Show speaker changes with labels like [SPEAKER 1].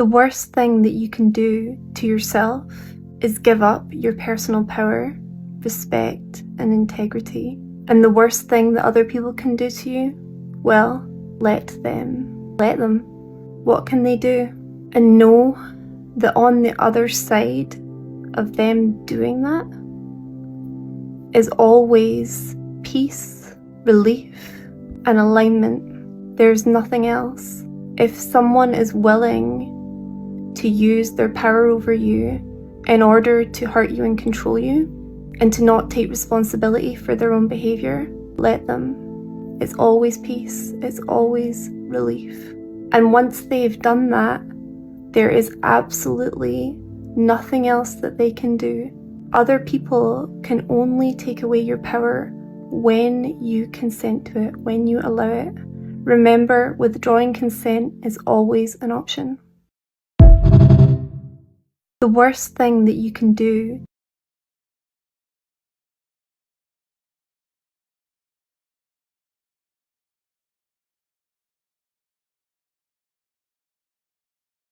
[SPEAKER 1] The worst thing that you can do to yourself is give up your personal power, respect, and integrity. And the worst thing that other people can do to you, well, let them. Let them. What can they do? And know that on the other side of them doing that is always peace, relief, and alignment. There's nothing else. If someone is willing to use their power over you in order to hurt you and control you, and to not take responsibility for their own behaviour, let them. It's always peace, it's always relief. And once they've done that, there is absolutely nothing else that they can do. Other people can only take away your power when you consent to it, when you allow it. Remember, withdrawing consent is always an option. The worst thing that you can do